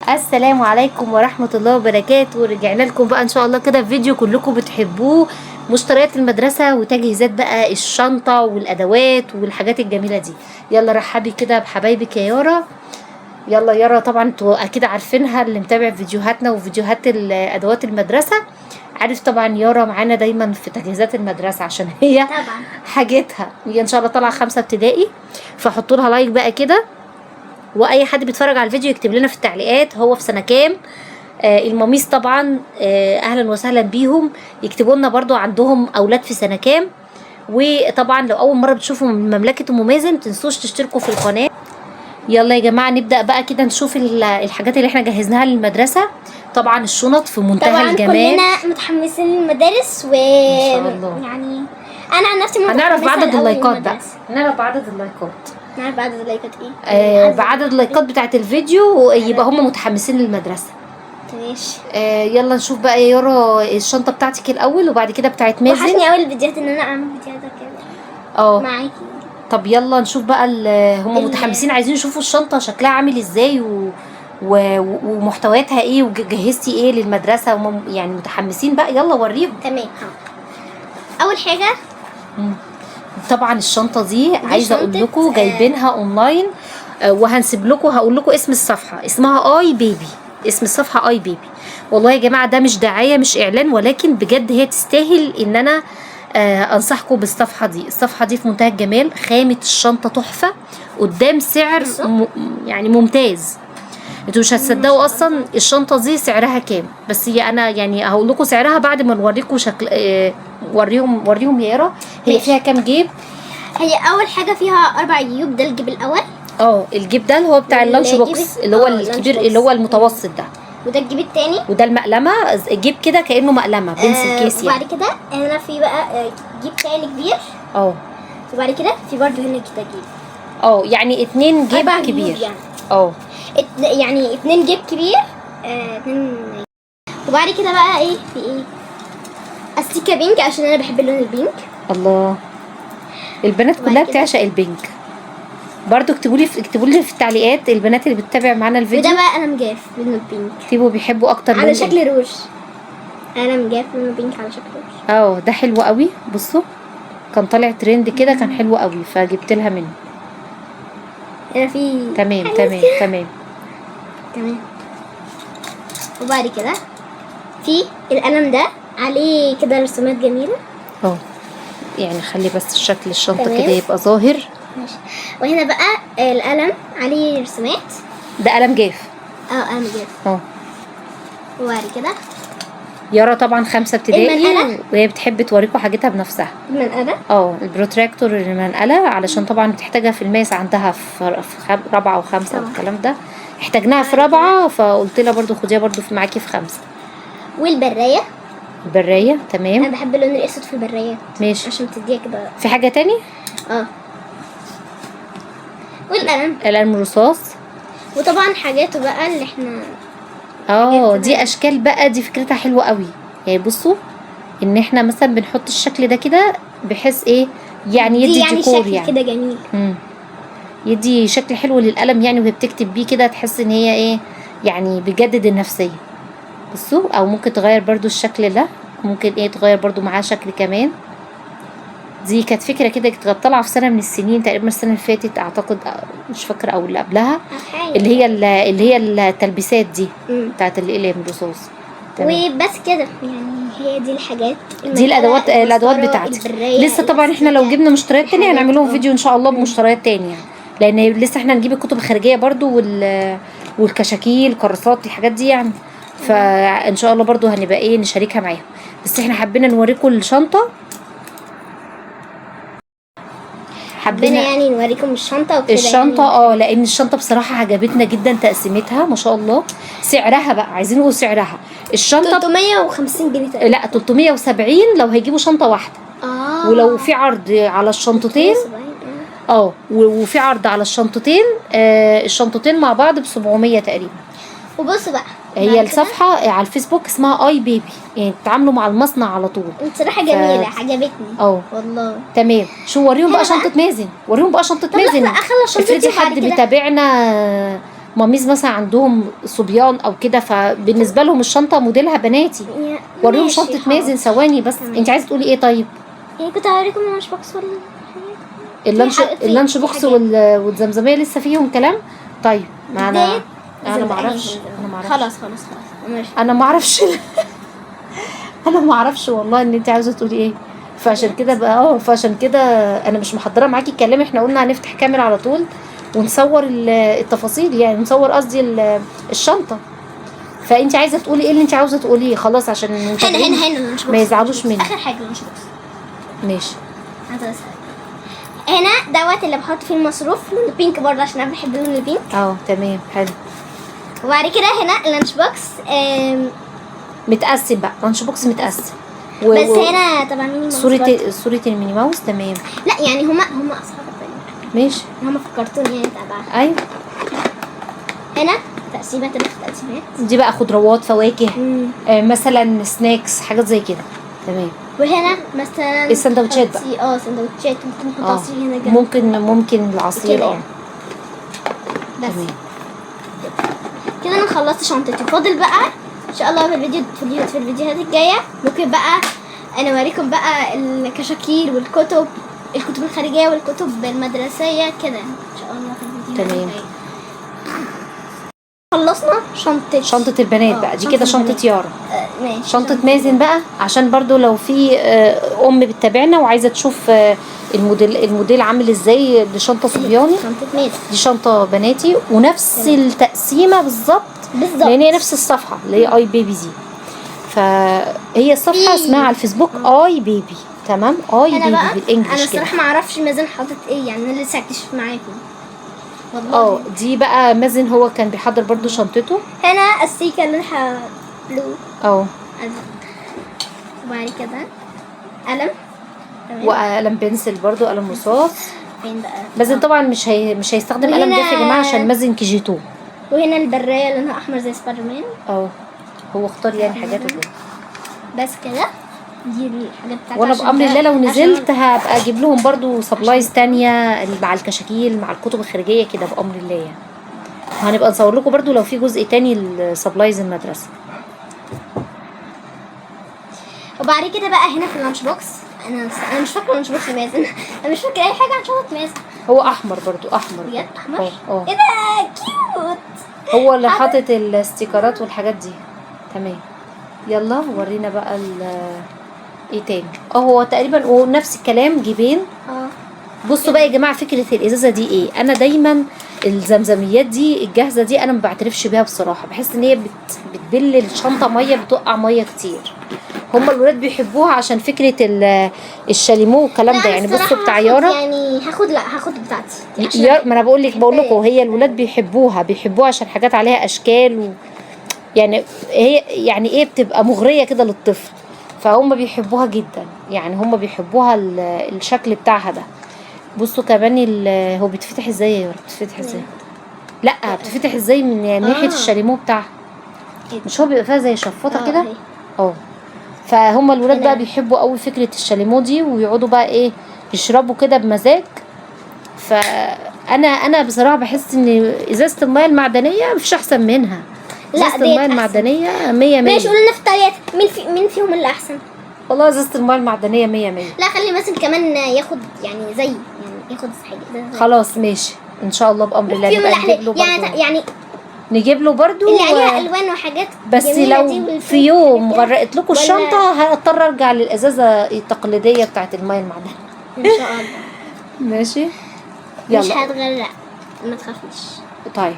السلام عليكم ورحمة الله وبركاته. رجعنا لكم بقى ان شاء الله كده فيديو كلكم بتحبوه، مشتريات المدرسة وتجهيزات بقى الشنطة والادوات والحاجات الجميلة دي. يلا رحبي كده بحبايبك يا يارا. يلا يارا، طبعا انتوا اكيد عارفينها، اللي متابع فيديوهاتنا وفيديوهات ادوات المدرسة عارف طبعا يارا معانا دايما في تجهيزات المدرسة، عشان هي طبعا حاجتها. هي ان شاء الله طالعة 5 ابتدائي، فحطوا لها لايك بقى كده، واي حد بيتفرج على الفيديو يكتب لنا في التعليقات هو في سنه كام. الماميس طبعا اهلا وسهلا بيهم، يكتبوا لنا برضو عندهم اولاد في سنه كام. وطبعا لو اول مره بتشوفوا مملكه ام مازن متنسوش تشتركوا في القناه. يلا يا جماعه نبدا بقى كده نشوف الحاجات اللي احنا جهزناها للمدرسه. طبعا الشنط في منتهى طبعا الجمال. كلنا متحمسين للمدارس ان شاء الله. يعني انا عن نفسي متحمسه. هنعرف بعدد لأول اللايكات بقى، المدرسة. هنعرف بعدد اللايكات. نعرف بعدد اللايكات ايه؟ بعدد اللايكات بتاعت الفيديو يبقى هم متحمسين للمدرسه. ماشي. يلا نشوف بقى يا يارا الشنطه بتاعتك الاول وبعد كده بتاعت مازن. وحشني اول الفيديوهات ان انا اعمل فيديوهات كده معاكي. طب يلا نشوف بقى هم متحمسين، عايزين يشوفوا الشنطه شكلها عامل ازاي ومحتوياتها ايه وجهزتي ايه للمدرسه، هم يعني متحمسين بقى. يلا وريهم. تمام. اول حاجه طبعا الشنطه دي عايزه اقول لكم جايبينها اونلاين، وهنسيب لكم، هقول لكم اسم الصفحه، اسمها اي بيبي. اسم الصفحه اي بيبي. والله يا جماعه ده مش دعايه مش اعلان، ولكن بجد هي تستاهل ان انا انصحكم بالصفحه دي. الصفحه دي في منتهى الجمال، خامه الشنطه تحفه، قدام سعر يعني ممتاز. انتوا مش هتصدقوا اصلا الشنطه دي سعرها كام، بس هي انا يعني هقول لكم سعرها بعد ما نوريكم شكل. وريهم يا يارا هي فيها كام جيب. هي اول حاجه فيها 4 جيوب، ده الجيب الاول. الجيب ده اللي هو بتاع اللانش بوكس، اللي هو الكبير اللي هو المتوسط ده. وده الجيب التاني، وده المقلمه، جيب كده كانه مقلمه بنسل كيس يعني. وبعد كده هنا في بقى جيب تاني كبير. وبعد كده في برضه هنا كده جيب. يعني 2 جيب كبير يعني. يعني 2 جيب كبير. 2. وبعد كده بقى ايه في ايه استيكه بينك، عشان انا بحب اللون البينك. الله، البنات كلها بتعشق البينك. برضو اكتبوا لي في التعليقات البنات اللي بتتابع معانا الفيديو. وده بقى انا مجاف لون البينك. اكتبوا بيحبوا اكتر على شكل روج. انا مجاف لون البينك على شكل روج. ده حلو قوي. بصوا كان طالع ترند كده، كان حلو قوي فجبت لها منه. هنا في تمام. وبعد كده في القلم ده عليه كده رسومات جميله. يعني خلي بس شكل الشنطه كده يبقى ظاهر. ماشي. وهنا بقى القلم عليه رسومات. ده قلم جاف. قلم جاف. وبعد كده يارا طبعا 5 ابتدائي وهي بتحب توريكم حاجتها بنفسها. المنقله. البروتراكتور المنقله، علشان طبعا بتحتاجها في الماس عندها في 4 و5 والكلام ده. احتاجناها في 4، فقلت لها برضو خديها برضو معاكي في 5. والبرايه. تمام. انا بحب اللون الاسود في البرايات. ماشي. عشان تديها كده. في حاجه تاني؟ والقلم الرصاص. وطبعا حاجاته بقى اللي احنا دي اشكال بقى، دي فكرتها حلوه قوي. يعني بصوا ان احنا مثلا بنحط الشكل ده كده بحيث ايه يعني يدي ديكور شكل كده جميل. يدي شكل حلو للقلم يعني، وهي بتكتب بيه كده تحس ان هي ايه يعني بيجدد النفسيه. بصوا، او ممكن تغير برضو الشكل ده، ممكن تغير برضو معاه شكل كمان. دي كانت فكره كده كانت طالعه في سنه من السنين تقريبا، السنه اللي فاتت اعتقد، مش فاكره، او اللي قبلها، اللي هي التلبيسات دي بتاعت الاقلام الرصاص. وبس كده يعني. هي دي الحاجات، دي الادوات بتاعتي. لسه طبعا احنا لو جبنا مشتريات تانية هنعمل لهم فيديو ان شاء الله بمشتريات تانية يعني، لان لسه احنا هنجيب الكتب الخارجيه برضو والكشاكيل الكراسات الحاجات دي يعني. فان شاء الله برضو هنبقى نشاركها معاهم، بس احنا حبينا نوريكم الشنطه، حبينا يعني نوريكم الشنطه وكده. لان الشنطه بصراحه عجبتنا جدا، تقسيمتها ما شاء الله. سعرها بقى عايزين نقول سعرها. الشنطه 350 جنيه تقريبا. لا 370 لو هيجيبوا شنطه واحده. ولو في عرض على الشنطتين وفي عرض على الشنطتين، الشنطتين مع بعض ب700 تقريبا. وبص بقى هي الصفحه على الفيسبوك اسمها اي بيبي، يعني تتعاملوا مع المصنع على طول. بصراحه جميله عجبتني. والله تمام. شو وريهم بقى شنطه مازن، وريهم بقى شنطه مازن. افرضي حد بيتابعنا ماميز مثلا عندهم صبيان او كده، فبالنسبه لهم الشنطه موديلها بناتي. وريهم ماشي، شنطه حاضر. مازن ثواني بس. تمام. انت عايزه تقولي ايه طيب؟ يعني كنت هوريكم اللانش بوكس ولا اللانش بوكس والزمزميه لسه فيهم كلام. طيب ما انا ما اعرفش. خلاص ماشي. انا ما اعرفش انا ما اعرفش والله ان انت عاوزه تقولي ايه. فعشان كده بقى فعشان كده انا مش محضره معاكي الكلام. احنا قلنا هنفتح كاميرا على طول ونصور التفاصيل، يعني نصور قصدي الشنطه. فانت عايزه تقولي ايه اللي انت عاوزه تقوليه؟ خلاص عشان هنا ما يزعلوش مني. اخر حاجه اللانش بوكس. ماشي. هنا دوت اللي بحط فيه المصروف، لون البينك برضه عشان انا بحب لون البينك. تمام حلو. وبعد كده هنا اللانش بوكس متقسم بقى، لانش بوكس متقسم بس هنا طبعا مين صورة الميني ماوس. تمام. لا يعني هما اصحاب البنات. ماشي. هما في الكرتون يعني تبعها. ايوه. هنا تقسيمات دي بقى خضروات فواكه مثلا سناكس حاجات زي كده. تمام. وهنا مثلا السندوتشات بقى. سندوتشات ممكن نحط عصير هنا جنب. ممكن العصير بس تمام. كده انا خلصت شنطتي. فاضل بقى ان شاء الله في الفيديوهات الجايه ممكن بقى انا اوريكم بقى الكشاكيل والكتب الخارجيه والكتب المدرسيه كده ان شاء الله في الفيديوهات الجايه. خلصنا شنطة البنات بقى. دي كده شنطة يارا. ماشي. شنطة مازن بقى عشان برضو لو في ام بتتابعنا وعايزة تشوف الموديل عامل ازاي لشنطة صبياني. شنطة مازن دي شنطة بناتي ونفس التقسيمة بالظبط. لان هي نفس الصفحة اللي هي اي بيبي دي. فهي الصفحة اسمها على الفيسبوك اي بيبي. تمام. اي بيبي بالانجلش. انا الصراحة ما اعرفش مازن حاطط ايه، يعني انا لسه هكتشف معاكم. دي بقى مازن هو كان بيحضر برضو شنطته. هنا السيكه لونها بلو. وبعد كده قلم. وقلم بنسل برضو، قلم رصاص. فين بقى؟ مازن طبعا مش هيستخدم قلم جاف يا جماعه عشان مازن كي جي 2. وهنا البرايه لونها احمر زي سبايدر مان. هو اختار يعني حاجاته كده. بس كده دي الحاجات بتاعتي. وانا بامر الله لو نزلت هبقى اجيب لهم برضو سبلايز تانية مع الكشاكيل مع الكتب الخارجيه كده بامر الله يعني. وهنبقى نصور لكم برضو لو في جزء تاني لسبلايز المدرسه. وبعد كده بقى هنا في اللانش بوكس انا مش فاكره اللانش بوكس مازن. انا مش فاكره اي حاجه عن شنطه مازن. هو احمر برضو. احمر بجد احمر. ايه ده كيوت. هو اللي حاطط الاستيكرات والحاجات دي. تمام. يلا ورينا بقى ايه تاني. هو تقريبا ونفس الكلام جيبين. بصوا بقى يا جماعه فكره الازازه دي ايه. انا دايما الزمزميات دي الجاهزه دي انا ما بعترفش بيها بصراحه. بحس ان هي بتبل الشنطه ميه، بتوقع ميه كتير. هما الولاد بيحبوها عشان فكره الشاليمو والكلام ده. يعني بصوا بتاع يارا يعني هاخد بتاعتي. ما انا بقول لكم هي الولاد بيحبوها عشان حاجات عليها اشكال يعني هي يعني ايه بتبقى مغريه كده للطفل. فهم بيحبوها جدا. يعني هم بيحبوها الشكل بتاعها ده. بصوا كمان هو بيتفتح ازاي يا يارا؟ بتتفتح ازاي؟ لا بتتفتح ازاي من ناحيه الشاليمو بتاعها. مش هو بيبقى فيها زي شفاطه كده. فهم الولاد بقى بيحبوا قوي فكره الشاليمو دي ويقعدوا بقى ايه يشربوا كده بمزاج. فانا بصراحه بحس ان ازازه الميه المعدنيه مفيش احسن منها. ازازه الميه المعدنيه 100 ماشي. قولوا لنا في التعليقات مين فيهم اللي احسن. والله ازازه الميه المعدنيه 100. لا خلي مثلا كمان ياخد يعني زي ياخد حاجه. خلاص ماشي ان شاء الله بامر الله. نجيب له يعني نجيب له برضو اللي عليها الوان وحاجات. بس لو في يوم غرقت لكم الشنطه هضطر ارجع للازازه التقليديه بتاعت الميه المعدنيه ان شاء الله. ماشي. يلا مش هتغرق ما تخافيش. طيب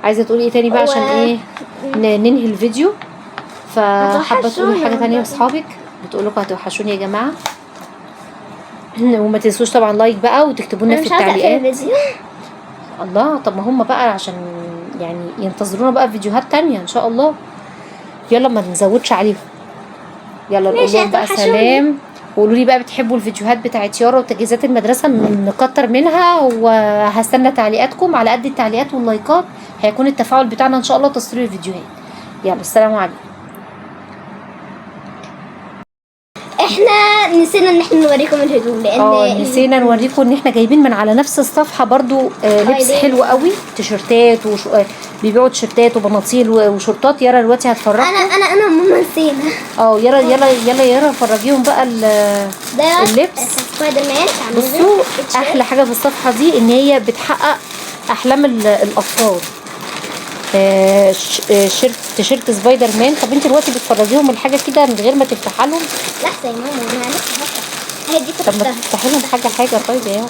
عايزه تقولي ايه تاني بقى عشان ايه ننهي الفيديو؟ فحابه تقولي حاجه تانية لاصحابك؟ بتقول لكم هتوحشوني يا جماعه. وما تنسوش طبعا لايك بقى وتكتبوا لنا في التعليقات. الله. طب ما هم بقى عشان يعني ينتظرونا بقى في فيديوهات تانية ان شاء الله. يلا ما نزودش عليهم. يلا نقول لهم بقى سلام. وقولوا لي بقى بتحبوا الفيديوهات بتاعت يارا وتجهيزات المدرسه نكتر منها. وهستنى تعليقاتكم. على قد التعليقات واللايكات هيكون التفاعل بتاعنا ان شاء الله تصوير الفيديوهات. يلا السلام عليكم. احنا نسينا ان احنا نوريكم الهدوم لان نسينا نوريكم ان احنا جايبين من على نفس الصفحه برضو لبس حلو قوي، تيشرتات بيبيعوا تيشرتات وبناطيل وشورتات. يارا دلوقتي هتفرجكم. انا ماما نسينا. يلا فرجيهم بقى اللبس. سبايدر مان. بصوا احلى حاجه في الصفحه دي ان هي بتحقق احلام الاطفال. تيشيرت سبايدر مان. طب انت دلوقتي بتفرجيهم الحاجه كده من غير ما تفتحها لهم؟ لحظه يا ماما انا لسه هفتح. هي دي طب ما تفتحي لهم حاجه طيب يا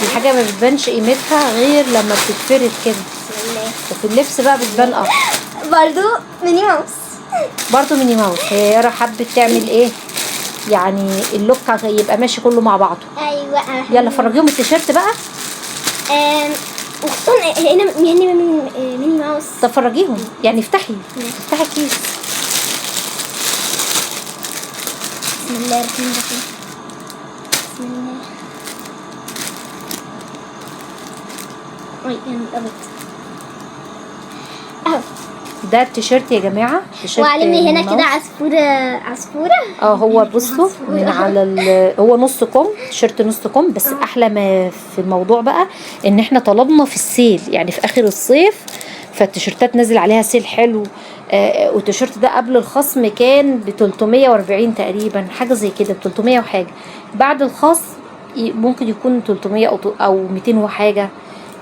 الحاجه ما بتبانش قيمتها غير لما بتتفرد كده. وفي اللبس بقى بتبان اكتر. برضو ميني ماوس. هي يارا حبت تعمل ايه يعني اللوك يبقى ماشي كله مع بعضه. ايوه. يلا فرجيهم التيشيرت بقى. وخصوصا هنا ميني ماوس. طب فرجيهم يعني افتحي الكيس. بسم الله الرحمن الرحيم. بسم الله. انا اهو ده التيشيرت يا جماعه. وعلمي هنا كده عصفوره. هو بصوا من على هو نص كم، تيشيرت نص كم. بس احلى ما في الموضوع بقى ان احنا طلبنا في السيل، يعني في اخر الصيف، فالتيشيرتات نزل عليها سيل حلو. والتيشيرت ده قبل الخصم كان ب 340 تقريبا، حاجه زي كده، ب 300 وحاجه. بعد الخصم ممكن يكون 300 او 200 وحاجه.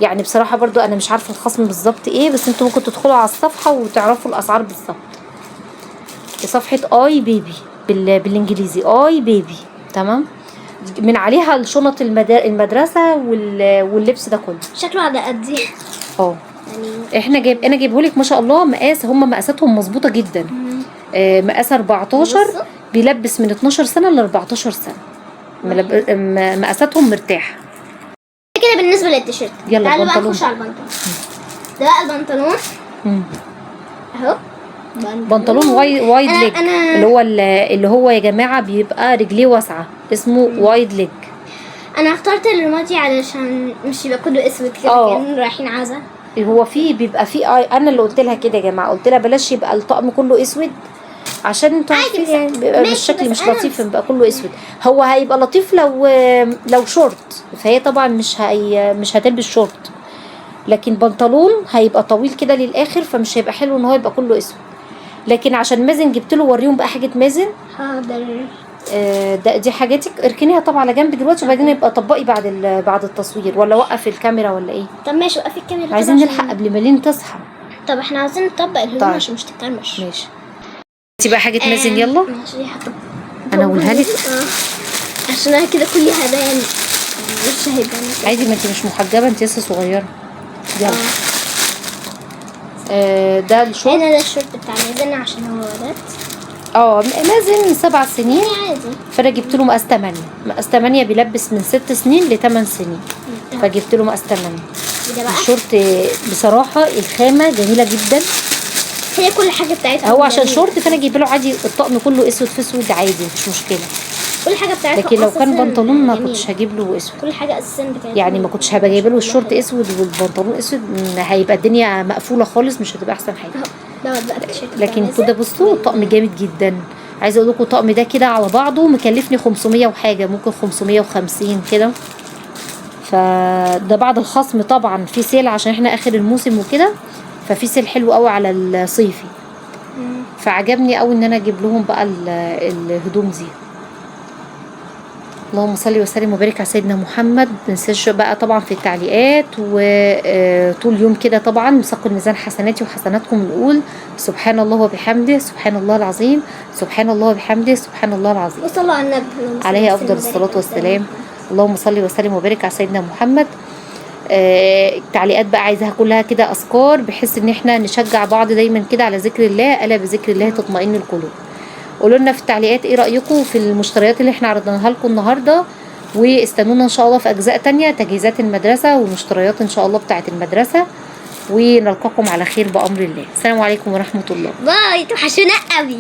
يعني بصراحه برضو انا مش عارفه الخصم بالظبط ايه، بس انتوا ممكن تدخلوا على الصفحه وتعرفوا الاسعار بالظبط. صفحه اي بيبي بالانجليزي، اي بيبي. تمام. من عليها الشنط المدرسه واللبس ده كله. شكله على قد يعني انا جايبهولك ما شاء الله مقاس. هم مقاساتهم مظبوطه جدا. مقاس 14 بيلبس من 12 سنه ل 14 سنه. مقاساتهم مرتاحه كده بالنسبه للتيشيرت. يلا تعالوا بقى نخش على البنطلون. ده بقى البنطلون اهو. بنطلون وايد ليج، اللي هو يا جماعه بيبقى رجليه واسعه، اسمه وايد ليج. انا اخترت الماضي علشان مش يبقى كله اسود كده كأننا رايحين عزا. هو بيبقى انا اللي قلت لها كده يا جماعه، قلت لها بلاش يبقى الطقم كله اسود عشان انتوا عارفين يعني بيبقى الشكل مش لطيف يبقى كله اسود. هو هيبقى لطيف لو شورت، فهي طبعا مش هتلبس شورت. لكن بنطلون هيبقى طويل كده للاخر، فمش هيبقى حلو ان هو يبقى كله اسود. لكن عشان مازن جبت له، وريهم بقى حاجه مازن. حاضر. دي حاجاتك، اركنيها طبعا على جنب دلوقتي، وبعدين يبقى طبقي بعد التصوير، ولا وقف الكاميرا ولا ايه؟ طب ماشي وقفي الكاميرا. عايزين نلحق قبل ما لين تصحى. طب احنا عايزين نطبق الهدوم عشان مش تتكرمش. ماشي. انتي بقى حاجه مازن. يلا ماشي. انا اقولها لك عشان انا كده كلي هبان مش هيبان عادي. ما انت مش محجبه، انت لسه صغيره. يلا. ده الشورت. ده الشورت بتاع مازن عشان هو ولد. مازن 7 سنين عادي. فانا جبت له مقاس 8. مقاس 8 بيلبس من 6 سنين ل 8 سنين، فجبت له مقاس 8. الشورت بصراحه الخامه جميله جدا، هي كل حاجه بتاعتها. هو عشان شورت فانا جايبه له عادي الطقم كله اسود في اسود عادي، مش مشكله. كل حاجه بتاعتها. لكن لو كان بنطلون ما كنتش هجيب له اسود. كل حاجه اساسا بتاعتها يعني ما كنتش هبقى جايبه له الشورت اسود والبنطلون اسود، هيبقى الدنيا مقفوله خالص، مش هتبقى احسن حاجه. لكن كده بصوا طقم جامد جدا. عايزه اقول لكم الطقم ده كده على بعضه مكلفني 500 وحاجه، ممكن 550 كده. فده بعد الخصم طبعا، في سيل عشان احنا اخر الموسم وكده، ففي سيل حلو قوي على الصيفي. فعجبني قوي ان انا اجيب لهم بقى الهدوم دي. اللهم صل وسلم وبارك على سيدنا محمد. ما تنساش بقى طبعا في التعليقات وطول يوم كده طبعا نثقل ميزان حسناتي وحسناتكم، نقول سبحان الله وبحمده سبحان الله العظيم، سبحان الله وبحمده سبحان الله العظيم. وصلوا على النبي عليه افضل الصلاه والسلام. اللهم صل وسلم وبارك على سيدنا محمد. التعليقات بقى عايزاها كلها كده اذكار، بحيث ان احنا نشجع بعض دايما كده على ذكر الله. الا بذكر الله تطمئن القلوب. قولوا لنا في التعليقات ايه رايكم في المشتريات اللي احنا عرضناها لكم النهارده، واستنونا ان شاء الله في اجزاء تانية، تجهيزات المدرسه والمشتريات ان شاء الله بتاعه المدرسه، ونلقاكم على خير بامر الله. السلام عليكم ورحمه الله. باي. توحشونا قوي.